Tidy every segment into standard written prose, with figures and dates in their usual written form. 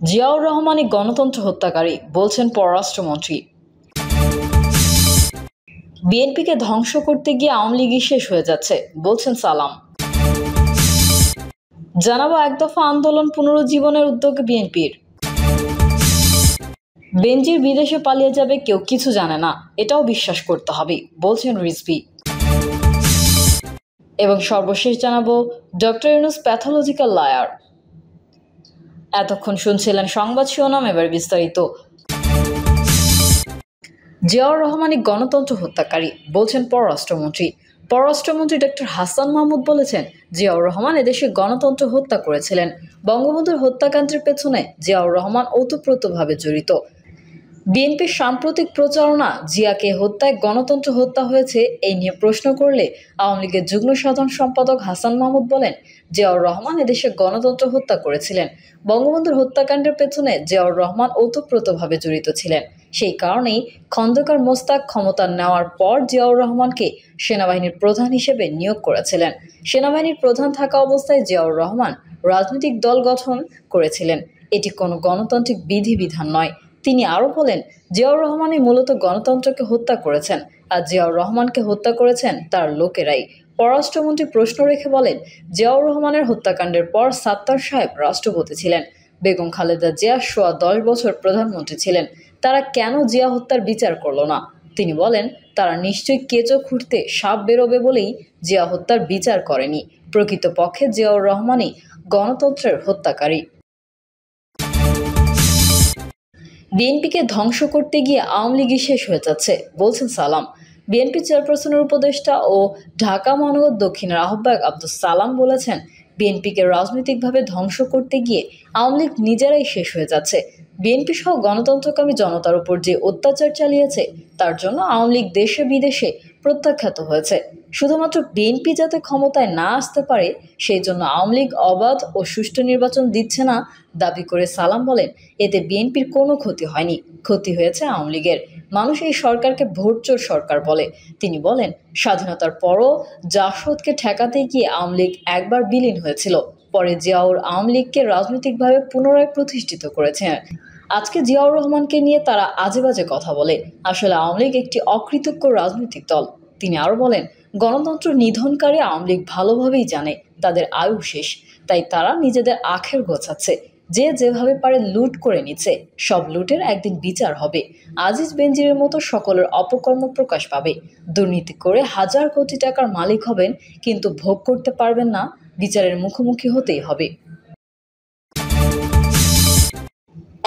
জিয়াউর রহমানই গণতন্ত্র হত্যাকারী বলছেন পররাষ্ট্রমন্ত্রী। বিএনপিকে ধ্বংস করতে গিয়ে আওয়ামী লীগই শেষ হয়ে যাচ্ছে বলছেন সালাম। জানাবো এক দফা আন্দোলন পুনরুজ্জীবনের উদ্যোগ বিএনপির। বেনজির বিদেশে পালিয়ে যাবে, কেউ কিছু জানে না, এটাও বিশ্বাস করতে হবে বলছেন রিজভী। এবং সর্বশেষ জানাবো ডক্টর ইউনূস প্যাথোলজিক্যাল লায়ার। এতক্ষণ শুনছিলেন সংবাদ শিরোনাম, এবার বিস্তারিত। জিয়াউর রহমানই গণতন্ত্র হত্যাকারী বলছেন পররাষ্ট্রমন্ত্রী। পররাষ্ট্রমন্ত্রী ডক্টর হাসান মাহমুদ বলেছেন, জিয়াউর রহমান এদেশে গণতন্ত্র হত্যা করেছিলেন। বঙ্গবন্ধুর হত্যাকাণ্ডের পেছনে জিয়াউর রহমান ওতপ্রোতভাবে জড়িত। বিএনপির সাম্প্রতিক প্রচারণা জিয়াকে হত্যায় গণতন্ত্র হত্যা হয়েছে এই নিয়ে প্রশ্ন করলে আওয়ামী লীগের যুগ্ম সাধারণ সম্পাদক হাসান মাহমুদ বলেন, জিয়াউর রহমান এদেশে গণতন্ত্র হত্যা করেছিলেন। বঙ্গবন্ধুর হত্যাকাণ্ডের পেছনে জিয়াউর রহমান ওতপ্রোতভাবে জড়িত ছিলেন। সেই কারণেই খন্দকার মোস্তাক ক্ষমতা নেওয়ার পর জিয়াউর রহমানকে সেনাবাহিনীর প্রধান হিসেবে নিয়োগ করেছিলেন। সেনাবাহিনীর প্রধান থাকা অবস্থায় জিয়াউর রহমান রাজনৈতিক দল গঠন করেছিলেন। এটি কোনো গণতান্ত্রিক বিধিবিধান নয়। তিনি আরও বলেন, জিয়াউর রহমানই মূলত গণতন্ত্রকে হত্যা করেছেন, আর জিয়াউর রহমানকে হত্যা করেছেন তার লোকেরাই। পররাষ্ট্রমন্ত্রী প্রশ্ন রেখে বলেন, জিয়াউর রহমানের হত্যাকাণ্ডের পর সাত্তার সাহেব রাষ্ট্রপতি ছিলেন, বেগম খালেদা জিয়া সোয়া 10 বছর প্রধানমন্ত্রী ছিলেন। তারা কেন জিয়া হত্যার বিচার করল না? তিনি বলেন, তারা নিশ্চয়ই কেঁচো খুঁড়তে সাপ বেরোবে বলেই জিয়া হত্যার বিচার করেনি। প্রকৃতপক্ষে জিয়াউর রহমানই গণতন্ত্রের হত্যাকারী। বিএনপিকে ধ্বংস করতে গিয়ে আওয়ামী লীগই শেষ হয়ে যাচ্ছে বলছেন সালাম। বিএনপি চেয়ারপারসনের উপদেষ্টা ও ঢাকা মহানগর দক্ষিণের আহ্বায়ক আব্দুস সালাম বলেছেন, বিএনপিকে রাজনৈতিকভাবে ধ্বংস করতে গিয়ে আওয়ামী লীগ নিজেরাই শেষ হয়ে যাচ্ছে। বিএনপি সহ গণতন্ত্রকামী জনতার উপর যে অত্যাচার চালিয়েছে তার জন্য আওয়ামী লীগ দেশে বিদেশে প্রত্যাখ্যাত হয়েছে। শুধুমাত্র বিএনপি যাতে ক্ষমতায় না আসতে পারে সেই জন্য আওয়ামী লীগ অবাধ ও সুষ্ঠু নির্বাচন দিচ্ছে না দাবি করে সালাম বলেন, এতে বিএনপির কোনো ক্ষতি হয়নি, ক্ষতি হয়েছে আওয়ামী লীগের। মানুষ এই সরকারকে ভোটচোর সরকার বলে। তিনি বলেন, স্বাধীনতার পরও জাসদকে ঠেকাতে গিয়ে আওয়ামী লীগ একবার বিলীন হয়েছিল, পরে জিয়াউর আওয়ামী লীগকে রাজনৈতিকভাবে পুনরায় প্রতিষ্ঠিত করেছেন। আজকে জিয়াউর রহমানকে নিয়ে তারা আজেবাজে কথা বলে। আসলে আওয়ামী লীগ একটি অকৃতজ্ঞ রাজনৈতিক দল। তিনি আরও বলেন, গণতন্ত্র নিধনকারী আওয়ামী লীগ ভালোভাবেই জানে তাদের আয়ু শেষ, তাই তারা নিজেদের আখের গোছাচ্ছে। যে যেভাবে পারে লুট করে নিচ্ছে, সব লুটের একদিন বিচার হবে। আজিজ বেনজিরের মতো সকলের অপকর্ম প্রকাশ পাবে। দুর্নীতি করে হাজার কোটি টাকার মালিক হবেন, কিন্তু ভোগ করতে পারবেন না, বিচারের মুখোমুখি হতেই হবে।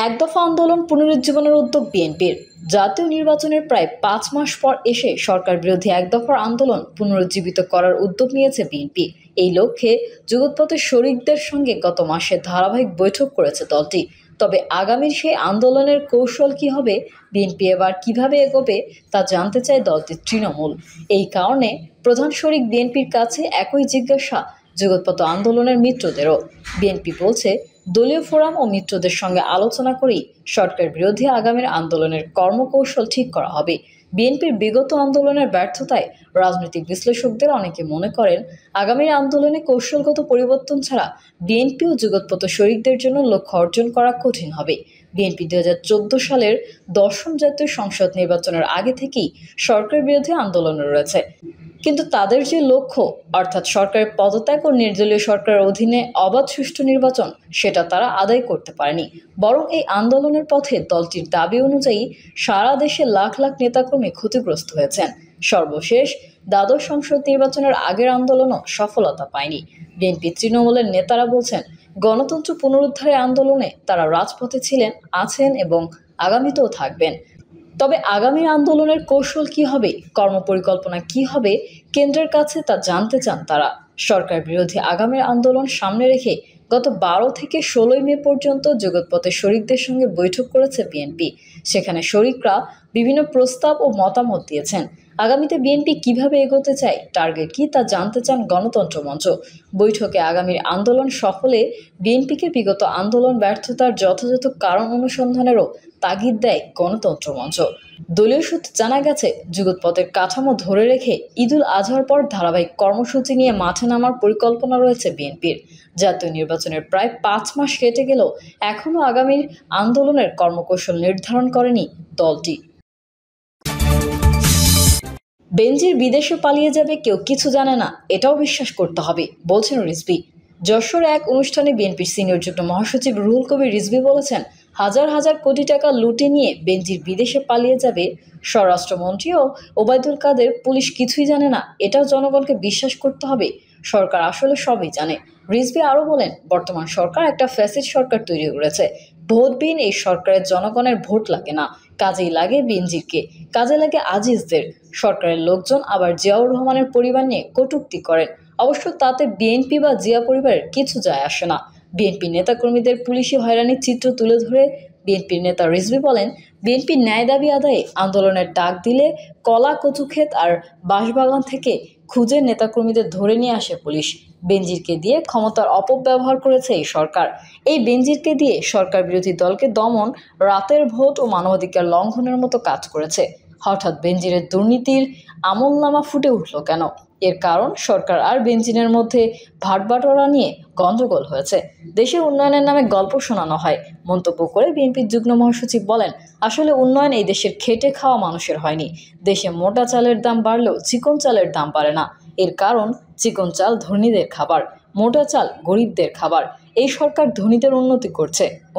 একদফা আন্দোলন পুনরুজ্জীবনের উদ্যোগ বিএনপির। জাতীয় নির্বাচনের প্রায় 5 মাস পর এসে সরকার বিরোধী একদফার আন্দোলন পুনরুজ্জীবিত করার উদ্যোগ নিয়েছে বিএনপি। এই লক্ষ্যে যুগপথের শরিকদের সঙ্গে গত মাসে ধারাবাহিক বৈঠক করেছে দলটি। তবে আগামীর সেই আন্দোলনের কৌশল কি হবে, বিএনপি এবার কিভাবে এগোবে তা জানতে চায় দলটির তৃণমূল। এই কারণে প্রধান শরিক বিএনপির কাছে একই জিজ্ঞাসা যুগপথ আন্দোলনের মিত্রদেরও। বিএনপি বলছে, দলীয় ফোরাম ও মিত্রদের সঙ্গে আলোচনা করেই সরকার বিরোধী আগামীর আন্দোলনের কর্মকৌশল ঠিক করা হবে। বিএনপির বিগত আন্দোলনের ব্যর্থতায় রাজনৈতিক বিশ্লেষকদের অনেকে মনে করেন, আগামীর আন্দোলনে কৌশলগত পরিবর্তন ছাড়া বিএনপি ও যুগপথ শরিকদের জন্য লক্ষ্য অর্জন করা কঠিন হবে। বিএনপি 2014 সালের 10ম জাতীয় সংসদ নির্বাচনের আগে থেকেই সরকার বিরোধী আন্দোলনে রয়েছে, কিন্তু তাদের যে লক্ষ্য, অর্থাৎ সরকারের পদত্যাগ ও নির্দলীয় সরকারের অধীনে অবাধ সুষ্ঠু নির্বাচন, সেটা তারা আদায় করতে পারেনি। বরং এই আন্দোলনের পথে দলটির দাবি অনুযায়ী সারা দেশে লাখ লাখ নেতাকর্মী ক্ষতিগ্রস্ত হয়েছেন। সর্বশেষ দ্বাদশ সংসদ নির্বাচনের আগের আন্দোলনও সফলতা পায়নি। বিএনপি তৃণমূলের নেতারা বলছেন, গণতন্ত্র পুনরুদ্ধারের আন্দোলনে তারা রাজপথে ছিলেন, আছেন এবং আগামীতেও থাকবেন। তবে আগামী আন্দোলনের কৌশল কি হবে, কর্মপরিকল্পনা কি হবে, কেন্দ্রের কাছে তা জানতে চান তারা। সরকার বিরোধী আগামীর আন্দোলন সামনে রেখে গত 12 থেকে 16 মে পর্যন্ত যুগপথের শরিকদের সঙ্গে বৈঠক করেছে বিএনপি। সেখানে শরিকরা বিভিন্ন প্রস্তাব ও মতামত দিয়েছেন। আগামীতে বিএনপি কিভাবে এগোতে চায়, টার্গেট কি, তা জানতে চান গণতন্ত্র মঞ্চ। বৈঠকে আগামীর আন্দোলন সফলে বিএনপিকে বিগত আন্দোলন ব্যর্থতার যথাযথ কারণ অনুসন্ধানেরও তাগিদ দেয় গণতন্ত্র মঞ্চ। দলীয় সূত্রে জানা গেছে, যুগপথের কাঠামো ধরে রেখে ঈদুল আজহার পর ধারাবাহিক কর্মসূচি নিয়ে মাঠে নামার পরিকল্পনা রয়েছে বিএনপির। জাতীয় নির্বাচনের প্রায় 5 মাস কেটে গেলেও এখনও আগামীর আন্দোলনের কর্মকৌশল নির্ধারণ করেনি দলটি। বেনজির বিদেশে পালিয়ে যাবে, কেউ কিছু জানে না, এটাও বিশ্বাস করতে হবে, বলছেন রিজভী। যশোর এক অনুষ্ঠানে বিএনপির সিনিয়র যুগ্ম মহাসচিব রুহুল কবির রিজভী বলেছেন, হাজার হাজার কোটি টাকা লুটে নিয়ে বেনজির বিদেশে পালিয়ে যাবে। স্বরাষ্ট্রমন্ত্রী ও ওবায়দুল কাদের পুলিশ কিছুই জানে না, এটাও জনগণকে বিশ্বাস করতে হবে। সরকার আসলে সবই জানে। রিজভী আরও বলেন, বর্তমান সরকার একটা ফ্যাসিস্ট সরকার তৈরি করেছে। ভোটবিহীন এই সরকারের জনগণের ভোট লাগে না, কাজেই লাগে বেনজিরকে, কাজে লাগে আজিজদের। সরকারের লোকজন আবার জিয়াউর রহমানের পরিবার নিয়ে কটূক্তি করেন। অবশ্য তাতে বিএনপি বা জিয়া পরিবারের কিছু যায় আসে না। বিএনপি নেতাকর্মীদের পুলিশি হয়রানির চিত্র তুলে ধরে বিএনপির নেতা রিজভী বলেন, বিএনপি ন্যায় দাবি আদায়ে আন্দোলনের ডাক দিলে কলা, কচুক্ষেত আর বাঁশবাগান থেকে খুঁজে নেতাকর্মীদের ধরে নিয়ে আসে পুলিশ। বেনজিরকে দিয়ে ক্ষমতার অপব্যবহার করেছে এই সরকার। এই বেনজিরকে দিয়ে সরকার বিরোধী দলকে দমন, রাতের ভোট ও মানবাধিকার লঙ্ঘনের মতো কাজ করেছে। হঠাৎ বেনজিরের দুর্নীতির আমলনামা ফুটে উঠল কেন? এর কারণ, সরকার আর বেনজিরের মধ্যে ভাটবাটোয়ারা নিয়ে গন্ডগোল হয়েছে। দেশের উন্নয়নের নামে গল্প শোনানো হয়, মন্তব্য করে বিএনপির যুগ্ম মহাসচিব বলেন, আসলে উন্নয়ন এই দেশের খেটে খাওয়া মানুষের হয়নি। দেশে মোটা চালের দাম বাড়লেও চিকন চালের দাম বাড়ে না। এর কারণ, চিকন চাল ধনীদের খাবার, মোটা চাল গরিবদের খাবার। এই সরকার ধনীদের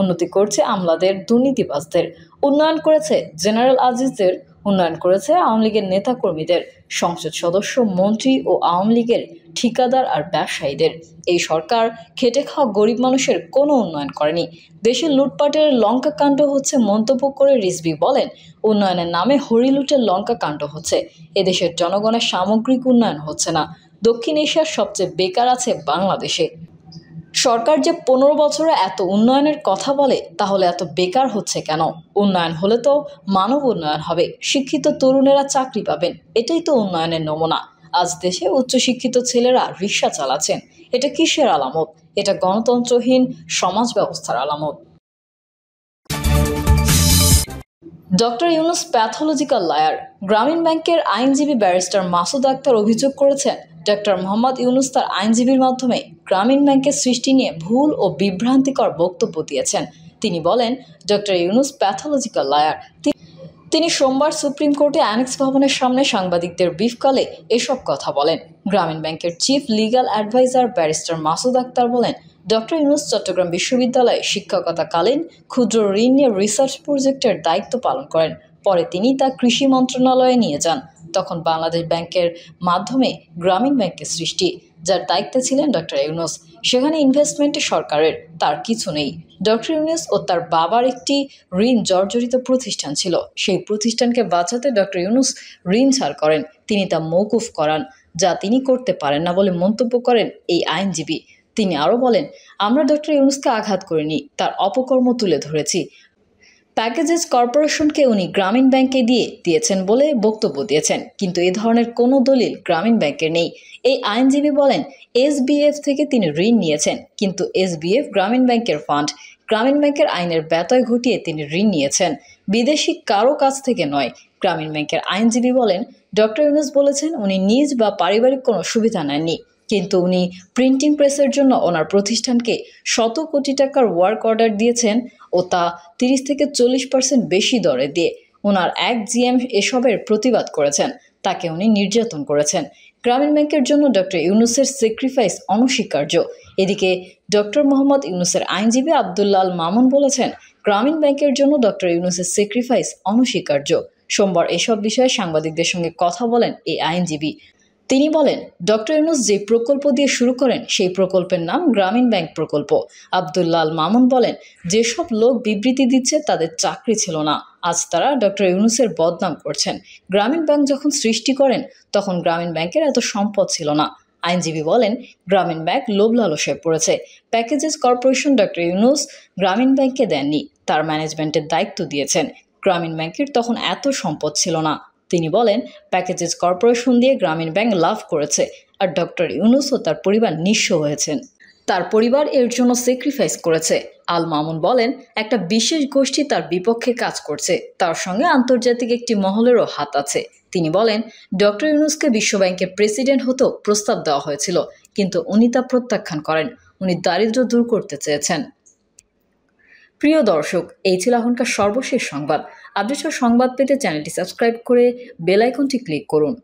উন্নতি করছে আমলাদের, দুর্নীতিবাজদের। উন্নয়ন করেছে জেনারেল আজিজদের, উন্নয়ন করেছে আওয়ামী লীগের নেতাকর্মীদের, সংসদ সদস্য, মন্ত্রী ও আওয়ামী লীগের ঠিকাদার আর ব্যবসায়ীদের। এই সরকার খেটে খাওয়া গরিব মানুষের কোনো উন্নয়ন করেনি। দেশের লুটপাটের লঙ্কা কাণ্ড হচ্ছে, মন্তব্য করে রিজভী বলেন, উন্নয়নের নামে হরিলুটের লঙ্কা কাণ্ড হচ্ছে। এদেশের জনগণের সামগ্রিক উন্নয়ন হচ্ছে না। দক্ষিণ এশিয়ার সবচেয়ে বেকার আছে বাংলাদেশে। সরকার যে 15 বছরে এত উন্নয়নের কথা বলে, তাহলে এত বেকার হচ্ছে কেন? উন্নয়ন হলে তো মানব উন্নয়ন হবে, শিক্ষিত তরুণেরা চাকরি পাবেন, এটাই তো উন্নয়নের নমুনা। আজ দেশে উচ্চশিক্ষিত ছেলেরা রিকশা চালাচ্ছেন, এটা কিসের আলামত? এটা গণতন্ত্রহীন সমাজ ব্যবস্থার আলামত। Doctor Yunus pathological liar. গ্রামীণ ব্যাংকের আইনজীবী ব্যারিস্টার মাসুদ আক্তার অভিযোগ করেছেন, ডক্টর মোহাম্মদ ইউনূস তার আইনজীবীর মাধ্যমে গ্রামীণ ব্যাংকের সৃষ্টি নিয়ে ভুল ও বিভ্রান্তিকর বক্তব্য দিয়েছেন। তিনি বলেন, ডক্টর ইউনূস প্যাথলজিক্যাল লায়ার। তিনি সোমবার সুপ্রিম কোর্টে অ্যানেক্স ভবনের সামনে সাংবাদিকদের ব্রিফকালে এসব কথা বলেন। গ্রামীণ ব্যাংকের chief legal adviser barrister Masud Akhtar বলেন, ডক্টর ইউনূস চট্টগ্রাম বিশ্ববিদ্যালয়ে শিক্ষকতাকালীন ক্ষুদ্র ঋণ নিয়ে রিসার্চ প্রজেক্টের দায়িত্ব পালন করেন। পরে তিনি তা কৃষি মন্ত্রণালয়ে নিয়ে যান। তখন বাংলাদেশ ব্যাংকের মাধ্যমে গ্রামীণ ব্যাংকের সৃষ্টি, যার দায়িত্বে ছিলেন ডক্টর ইউনূস। সেখানে ইনভেস্টমেন্টে সরকারের তার কিছু নেই। ডক্টর ইউনূস ও তার বাবার একটি ঋণ জর্জরিত প্রতিষ্ঠান ছিল। সেই প্রতিষ্ঠানকে বাঁচাতে ডক্টর ইউনূস ঋণ ছাড় করেন। তিনি তা মওকুফ করান, যা তিনি করতে পারেন না বলে মন্তব্য করেন এই আইনজীবী। তিনি আরও বলেন, আমরা ডক্টর ইউনূসকে আঘাত করিনি, তার অপকর্ম তুলে ধরেছি। প্যাকেজেস কর্পোরেশনকে উনি গ্রামীণ ব্যাংকে দিয়েছেন বলে বক্তব্য দিয়েছেন, কিন্তু এ ধরনের কোনো দলিল গ্রামীণ ব্যাংকের নেই। এই আইনজীবী বলেন, এসবিএফ থেকে তিনি ঋণ নিয়েছেন, কিন্তু এসবিএফ গ্রামীণ ব্যাংকের ফান্ড। গ্রামীণ ব্যাংকের আইনের ব্যত্যয় ঘটিয়ে তিনি ঋণ নিয়েছেন, বিদেশি কারো কাছ থেকে নয়। গ্রামীণ ব্যাংকের আইনজীবী বলেন, ডক্টর ইউনূস বলেছেন উনি নিজ বা পারিবারিক কোনো সুবিধা নেননি, কিন্তু উনি প্রিন্টিং প্রেসের জন্য ওনার প্রতিষ্ঠানকে শত কোটি টাকার ওয়ার্ক অর্ডার দিয়েছেন, ও তা 30 থেকে 40% বেশি দরে দিয়ে। ওনার এক জিএম এসবের প্রতিবাদ করেছেন, তাকে উনি নির্যাতন করেছেন। গ্রামীণ ব্যাংকের জন্য ডক্টর ইউনূসের স্যাক্রিফাইস অনস্বীকার্য। এদিকে ডক্টর মোহাম্মদ ইউনূসের আইনজীবী আব্দুল্লাল মামুন বলেছেন, গ্রামীণ ব্যাংকের জন্য ডক্টর ইউনূসের স্যাক্রিফাইস অনস্বীকার্য। সোমবার এসব বিষয়ে সাংবাদিকদের সঙ্গে কথা বলেন এই আইনজীবী। তিনি বলেন, ডক্টর ইউনূস যে প্রকল্প দিয়ে শুরু করেন, সেই প্রকল্পের নাম গ্রামীণ ব্যাংক প্রকল্প। আব্দুল্লাল মামুন বলেন, যেসব লোক বিবৃতি দিচ্ছে তাদের চাকরি ছিল না, আজ তারা ডক্টর ইউনূসের বদনাম করছেন। গ্রামীণ ব্যাংক যখন সৃষ্টি করেন, তখন গ্রামীণ ব্যাংকের এত সম্পদ ছিল না। আইনজীবী বলেন, গ্রামীণ ব্যাংক লোভ লালসায় পড়েছে। প্যাকেজেস কর্পোরেশন ডক্টর ইউনূস গ্রামীণ ব্যাংককে দেননি, তার ম্যানেজমেন্টের দায়িত্ব দিয়েছেন। গ্রামীণ ব্যাংকের তখন এত সম্পদ ছিল না। তিনি বলেন, প্যাকেজেস কর্পোরেশন দিয়ে গ্রামীণ ব্যাংক লাভ করেছে, আর ডক্টর ইউনূস ও তার পরিবার নিঃস্ব হয়েছেন। তার পরিবার এর জন্য স্যাক্রিফাইস করেছে। আল মামুন বলেন, একটা বিশেষ গোষ্ঠী তার বিপক্ষে কাজ করছে, তার সঙ্গে আন্তর্জাতিক একটি মহলেরও হাত আছে। তিনি বলেন, ডক্টর ইউনূসকে বিশ্বব্যাংকের প্রেসিডেন্ট হতেও প্রস্তাব দেওয়া হয়েছিল, কিন্তু উনি তা প্রত্যাখ্যান করেন। উনি দারিদ্র্য দূর করতে চেয়েছেন। প্রিয় দর্শক, এই ছিল এখনকার সর্বশেষ সংবাদ। আপডেট সংবাদ পেতে চ্যানেলটি সাবস্ক্রাইব করে বেল আইকনটি ক্লিক করুন।